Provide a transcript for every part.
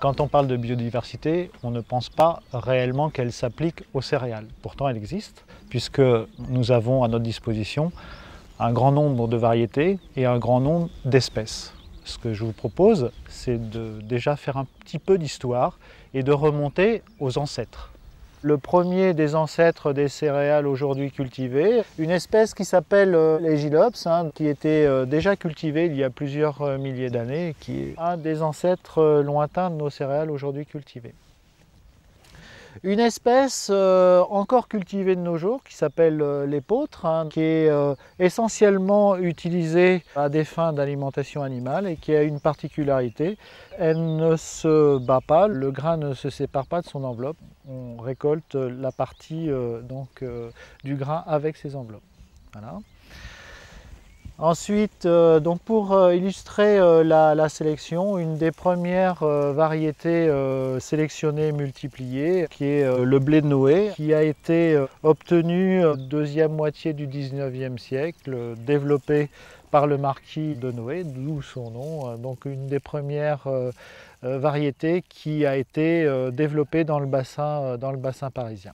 Quand on parle de biodiversité, on ne pense pas réellement qu'elle s'applique aux céréales. Pourtant, elle existe, puisque nous avons à notre disposition un grand nombre de variétés et un grand nombre d'espèces. Ce que je vous propose, c'est de déjà faire un petit peu d'histoire et de remonter aux ancêtres. Le premier des ancêtres des céréales aujourd'hui cultivées, une espèce qui s'appelle l'Aegilops, qui était déjà cultivée il y a plusieurs milliers d'années, qui est un des ancêtres lointains de nos céréales aujourd'hui cultivées. Une espèce encore cultivée de nos jours qui s'appelle l'épeautre, qui est essentiellement utilisée à des fins d'alimentation animale et qui a une particularité, elle ne se bat pas, le grain ne se sépare pas de son enveloppe, on récolte la partie du grain avec ses enveloppes. Voilà. Ensuite, donc pour illustrer la sélection, une des premières variétés sélectionnées multipliées, qui est le blé de Noé, qui a été obtenu deuxième moitié du 19e siècle, développé par le marquis de Noé, d'où son nom, donc une des premières variétés qui a été développée dans le bassin parisien.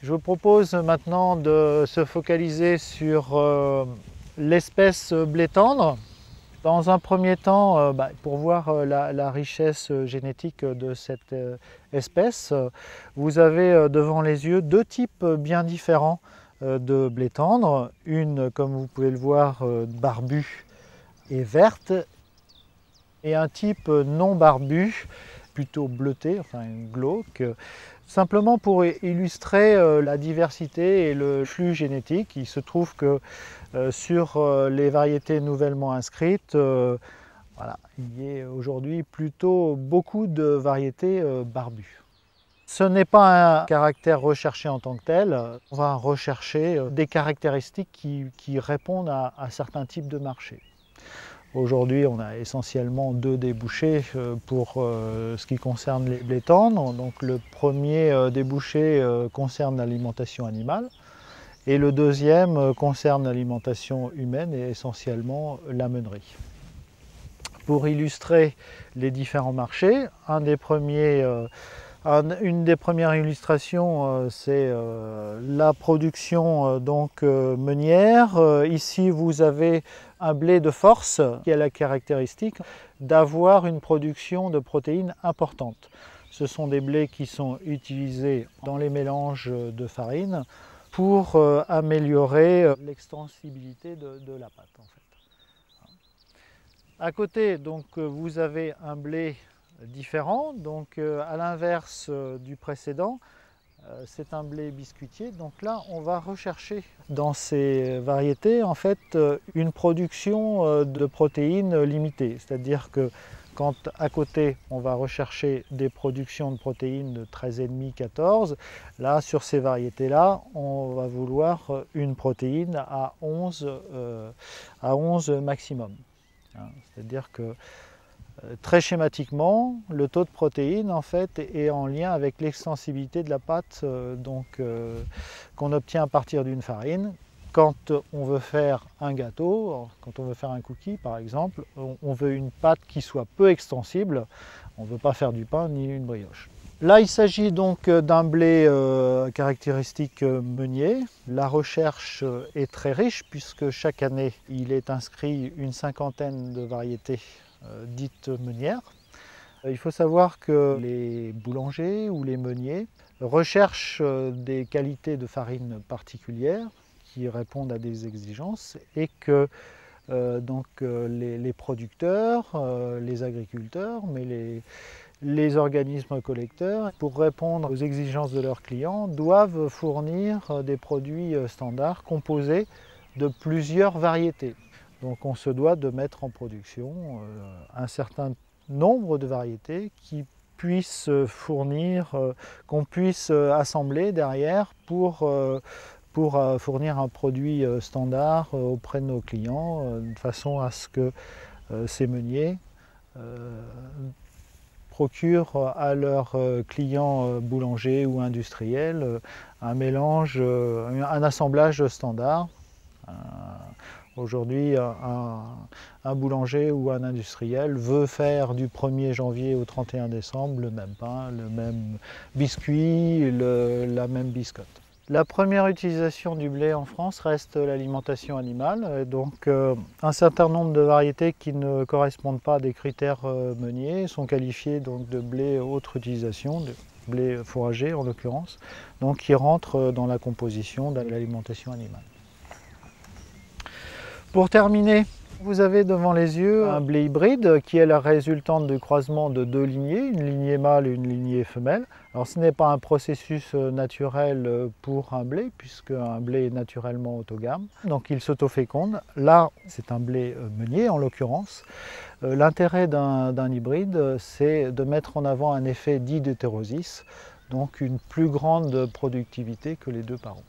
Je vous propose maintenant de se focaliser sur l'espèce blé tendre. Dans un premier temps, pour voir la richesse génétique de cette espèce, vous avez devant les yeux deux types bien différents de blé tendre. Une, comme vous pouvez le voir, barbue et verte, et un type non barbu, plutôt bleuté, enfin glauque. Simplement pour illustrer la diversité et le flux génétique, il se trouve que sur les variétés nouvellement inscrites, voilà, il y a aujourd'hui plutôt beaucoup de variétés barbues. Ce n'est pas un caractère recherché en tant que tel, on va rechercher des caractéristiques qui répondent à certains types de marchés. Aujourd'hui, on a essentiellement deux débouchés pour ce qui concerne les blés tendres. Donc, le premier débouché concerne l'alimentation animale et le deuxième concerne l'alimentation humaine et essentiellement la meunerie. Pour illustrer les différents marchés, une des premières illustrations, c'est la production meunière. Ici, vous avez un blé de force qui a la caractéristique d'avoir une production de protéines importante. Ce sont des blés qui sont utilisés dans les mélanges de farine pour améliorer l'extensibilité de la pâte, en fait. À côté, donc, vous avez un blé différent, donc à l'inverse du précédent, c'est un blé biscuitier. Donc là, on va rechercher dans ces variétés en fait une production de protéines limitée, c'est-à-dire que quand à côté on va rechercher des productions de protéines de 13,5, 14, là sur ces variétés-là, on va vouloir une protéine à 11 maximum. C'est-à-dire que très schématiquement, le taux de protéines en fait est en lien avec l'extensibilité de la pâte qu'on obtient à partir d'une farine. Quand on veut faire un gâteau, quand on veut faire un cookie par exemple, on veut une pâte qui soit peu extensible. On ne veut pas faire du pain ni une brioche. Là, il s'agit donc d'un blé caractéristique meunier. La recherche est très riche puisque chaque année, il est inscrit une cinquantaine de variétés dites meunières. Il faut savoir que les boulangers ou les meuniers recherchent des qualités de farine particulières qui répondent à des exigences et que les producteurs, les agriculteurs, mais les organismes collecteurs, pour répondre aux exigences de leurs clients, doivent fournir des produits standards composés de plusieurs variétés. Donc on se doit de mettre en production un certain nombre de variétés qui puissent fournir, qu'on puisse assembler derrière pour fournir un produit standard auprès de nos clients, de façon à ce que ces meuniers procurent à leurs clients boulangers ou industriels un mélange, un assemblage standard. Aujourd'hui, un boulanger ou un industriel veut faire du 1er janvier au 31 décembre le même pain, le même biscuit, la même biscotte. La première utilisation du blé en France reste l'alimentation animale, donc un certain nombre de variétés qui ne correspondent pas à des critères meuniers sont qualifiées donc de blé autre utilisation, de blé fourrager en l'occurrence, donc qui rentrent dans la composition de l'alimentation animale. Pour terminer, vous avez devant les yeux un blé hybride qui est la résultante du croisement de deux lignées, une lignée mâle et une lignée femelle. Alors ce n'est pas un processus naturel pour un blé, puisque un blé est naturellement autogame, donc il s'autoféconde. Là, c'est un blé meunier en l'occurrence. L'intérêt d'un hybride, c'est de mettre en avant un effet dit d'hétérosis, donc une plus grande productivité que les deux parents.